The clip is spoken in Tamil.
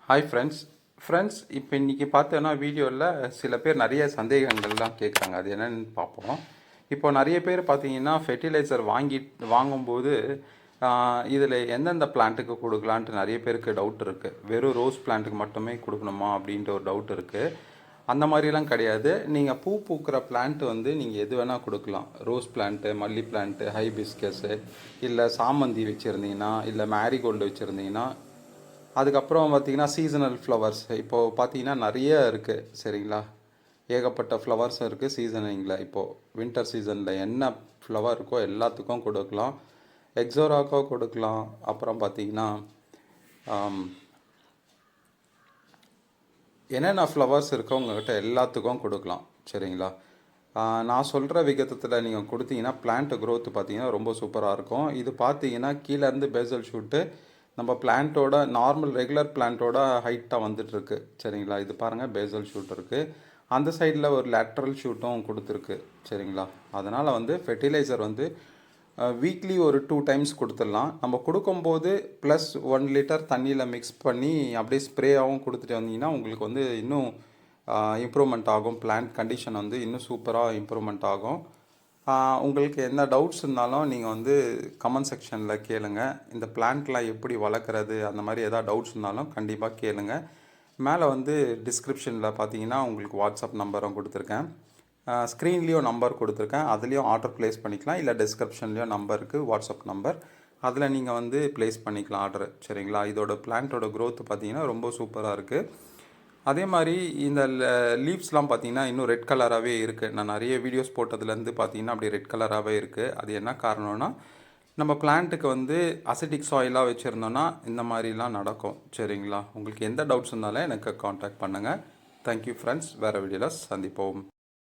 ஹாய் ஃப்ரெண்ட்ஸ் இப்போ இன்றைக்கி பார்த்தோன்னா வீடியோவில் சில பேர் நிறைய சந்தேகங்கள்லாம் கேட்குறாங்க. அது என்னென்னு பார்ப்போம். இப்போ நிறைய பேர் பார்த்தீங்கன்னா ஃபெர்டிலைசர் வாங்கும்போது இதில் எந்தெந்த பிளான்ட்டுக்கு கொடுக்கலான்ட்டு நிறைய பேருக்கு டவுட் இருக்குது. வெறும் ரோஸ் பிளான்ட்டுக்கு மட்டுமே கொடுக்கணுமா அப்படின்ற ஒரு டவுட் இருக்குது. அந்த மாதிரிலாம் கிடையாது. நீங்கள் பூ பூக்கிற பிளான்ட் வந்து நீங்கள் எது வேணால் கொடுக்கலாம். ரோஸ் பிளான்ட்டு, மல்லி பிளான்ட்டு, ஹைபிஸ்கஸ்ஸு, இல்லை சாமந்தி வச்சுருந்தீங்கன்னா, இல்லை மேரிகோல்டு வச்சுருந்தீங்கன்னா, அதுக்கப்புறம் பார்த்திங்கன்னா சீசனல் ஃப்ளவர்ஸ் இப்போது பார்த்திங்கன்னா நிறைய இருக்குது. சரிங்களா, ஏகப்பட்ட ஃப்ளவர்ஸும் இருக்குது சீசனிங்கில். இப்போது வின்டர் சீசனில் என்ன ஃப்ளவர் இருக்கோ எல்லாத்துக்கும் கொடுக்கலாம். எக்ஸோராக்கோ கொடுக்கலாம். அப்புறம் பார்த்திங்கன்னா என்னென்ன ஃப்ளவர்ஸ் இருக்கோ உங்கள்கிட்ட எல்லாத்துக்கும் கொடுக்கலாம். சரிங்களா, நான் சொல்கிற விகத்தில் நீங்கள் கொடுத்தீங்கன்னா பிளான்ட் க்ரோத் பார்த்திங்கன்னா ரொம்ப சூப்பராக இருக்கும். இது பார்த்தீங்கன்னா கீழேருந்து பேசல் ஷூட்டு நம்ம பிளான்ட்டோட நார்மல் ரெகுலர் பிளான்ட்டோட ஹைட்டாக வந்துட்டுருக்கு. சரிங்களா, இது பாருங்கள் பேசல் ஷூட் இருக்குது. அந்த சைடில் ஒரு லேட்ரல் ஷூட்டும் கொடுத்துருக்கு. சரிங்களா, அதனால் வந்து ஃபெர்டிலைசர் வந்து வீக்லி ஒரு 2 டைம்ஸ் கொடுத்துடலாம். நம்ம கொடுக்கும்போது ப்ளஸ் 1 லிட்டர் தண்ணியில் மிக்ஸ் பண்ணி அப்படியே ஸ்ப்ரேயாகவும் கொடுத்துட்டு வந்தீங்கன்னா உங்களுக்கு வந்து இன்னும் இம்ப்ரூவ்மெண்ட் ஆகும். பிளான்ட் கண்டிஷன் வந்து இன்னும் சூப்பராக இம்ப்ரூவ்மெண்ட் ஆகும். உங்களுக்கு என்ன டவுட்ஸ் இருந்தாலும் நீங்கள் வந்து கமெண்ட் செக்ஷனில் கேளுங்க. இந்த பிளான்ட்லாம் எப்படி வளர்க்குறது அந்த மாதிரி எதாவது டவுட்ஸ் இருந்தாலும் கண்டிப்பாக கேளுங்க. மேலே வந்து டிஸ்கிரிப்ஷனில் பார்த்தீங்கன்னா உங்களுக்கு வாட்ஸ்அப் நம்பரும் கொடுத்துருக்கேன். ஸ்க்ரீன்லேயும் நம்பர் கொடுத்துருக்கேன். அதுலேயும் ஆர்டர் ப்ளேஸ் பண்ணிக்கலாம். இல்லை டிஸ்கிரிப்ஷன்லேயும் நம்பருக்கு வாட்ஸ்அப் நம்பர், அதில் நீங்கள் வந்து ப்ளேஸ் பண்ணிக்கலாம் ஆர்டர். சரிங்களா, இதோட பிளான்ட்டோட க்ரோத் பார்த்தீங்கன்னா ரொம்ப சூப்பராக இருக்குது. அதே மாதிரி இந்த லீவ்ஸ்லாம் பார்த்தீங்கன்னா இன்னும் ரெட் கலராகவே இருக்குது. நான் நிறைய வீடியோஸ் போட்டதுலேருந்து பார்த்தீங்கன்னா அப்படியே ரெட் கலராகவே இருக்குது. அது என்ன காரணம்னா நம்ம பிளான்ட்டுக்கு வந்து அசிட்டிக் சாயிலாக வச்சுருந்தோன்னா இந்த மாதிரிலாம் நடக்கும். சரிங்களா, உங்களுக்கு எந்த டவுட்ஸ் இருந்தாலும் எனக்கு காண்டாக்ட் பண்ணுங்கள். தேங்க்யூ ஃப்ரெண்ட்ஸ், வேறு வீடியோவில் சந்திப்போம்.